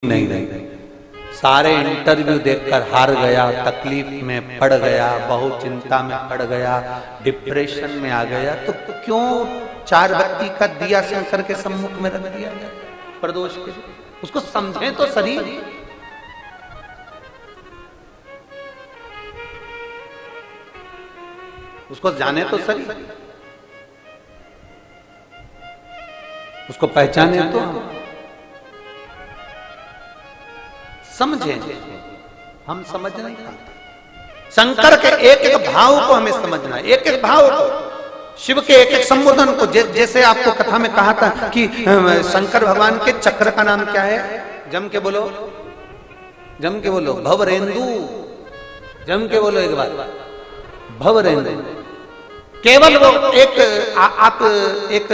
नहीं रही। सारे इंटरव्यू देखकर हार गया, तकलीफ में पड़ गया, बहुत चिंता में पड़ गया, डिप्रेशन में आ गया। तो क्यों 4 बत्ती का दिया शंकर के सम्मुख में रख दिया गया प्रदोष के? उसको समझे तो सही। उसको जाने तो सही, उसको पहचाने तो समझे। हम समझ नहीं पाते। शंकर के एक एक भाव को हमें समझना, एक एक भाव को, शिव के एक एक संबोधन को। जैसे आपको कथा में कहा था कि शंकर भगवान के चक्र का नाम क्या है? जम के बोलो, जम के बोलो, भवरेंदु। जम के बोलो एक बार, भवरेंदु। केवल वो आप एक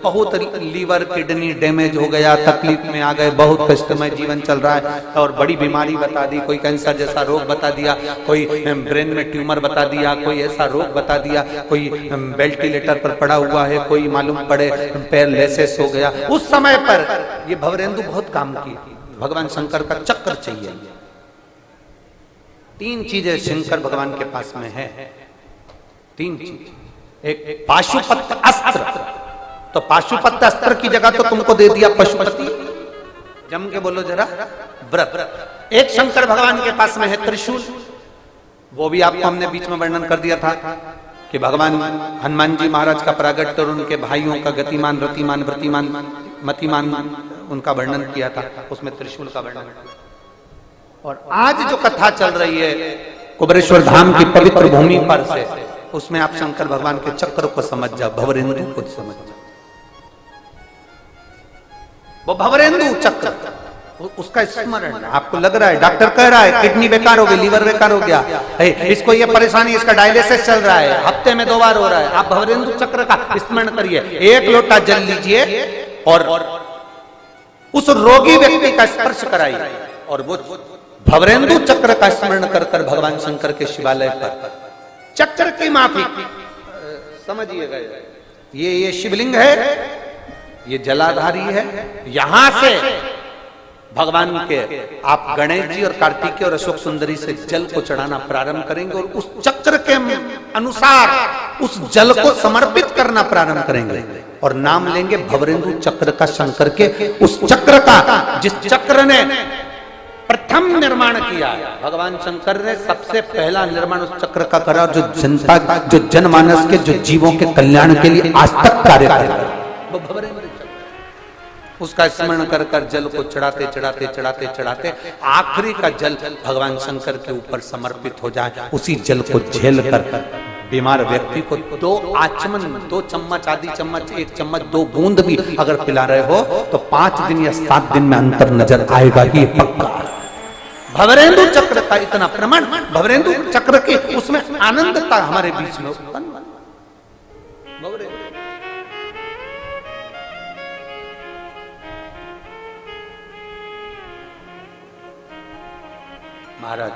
बहुत लीवर किडनी डैमेज हो गया, तकलीफ में आ गए, बहुत कष्टमय जीवन चल रहा है और बड़ी बीमारी बता दी, कोई कैंसर जैसा रोग बता दिया, कोई ब्रेन में ट्यूमर बता दिया, कोई ऐसा रोग बता दिया, कोई वेंटिलेटर पर पड़ा हुआ है, कोई मालूम पड़े पैरालिसिस हो गया। उस समय पर ये भवरेंदु बहुत काम की। भगवान शंकर का चक्र चाहिए। 3 चीजें शंकर भगवान के पास में है। 3 चीज। एक पाशुपत अस्त्र, तो पाशुपत अस्त्र की जगह तो तुमको दे दिया पशुपति। जम के बोलो जरा, व्रत। एक शंकर भगवान के पास में है त्रिशूल। वो भी आपको हमने बीच में वर्णन कर दिया था कि भगवान हनुमान जी महाराज का प्रागट्य और उनके भाइयों का गतिमान, रतिमान, वृतिमान, मतिमान उनका वर्णन किया था, उसमें त्रिशूल का वर्णन। और आज जो कथा चल रही है कुबेरेश्वर धाम की पवित्र भूमि पर से, उसमें आप शंकर भगवान के चक्र को समझ जाओ, भवरेंदु को समझ जाओ। वो भवरेंदु चक्र, उसका स्मरण। आपको लग रहा है डॉक्टर कह रहा है किडनी बेकार हो गई, लीवर बेकार हो गया, इसको ये परेशानी, इसका डायलिसिस चल रहा है, हफ्ते में 2 बार हो रहा है। आप भवरेंदु चक्र का स्मरण करिए। 1 लोटा जल लीजिए और उस रोगी व्यक्ति का स्पर्श कराइए और वो भवरेंदु चक्र का स्मरण कर कर भगवान शंकर के शिवालय पर चक्र की माफी समझिएगा। ये शिवलिंग है, ये जलाधारी है। यहां से भगवान के आप गणेश जी और कार्तिकेय और अशोक सुंदरी से जल को चढ़ाना प्रारंभ करेंगे और उस चक्र के अनुसार उस जल को समर्पित करना प्रारंभ करेंगे और नाम लेंगे भवरेंदु चक्र का, शंकर के उस चक्र का जिस चक्र ने प्रथम निर्माण किया। भगवान शंकर ने सबसे पहला निर्माण उस चक्र का करा, जो जनता, जो जनमानस के, जो जीवों के कल्याण के लिए आज तक कार्य कर रहा है, वो भवरेंद्र चक्र। उसका स्मरण कर कर जल को चढ़ाते चढ़ाते चढ़ाते चढ़ाते आखिरी का जल भगवान शंकर के ऊपर समर्पित हो जाए। उसी जल को झेल कर बीमार व्यक्ति को 2 आचमन, 2 चम्मच, आधी चम्मच, 1 चम्मच, 2 बूंद भी अगर पिला रहे हो तो 5 दिन या 7 दिन में अंतर नजर आएगा ही पक्का। भवरेंदु चक्र का इतना प्रमाण, भवरेंदु चक्र की उसमें आनंदता हमारे बीच में उत्पन्न। महाराज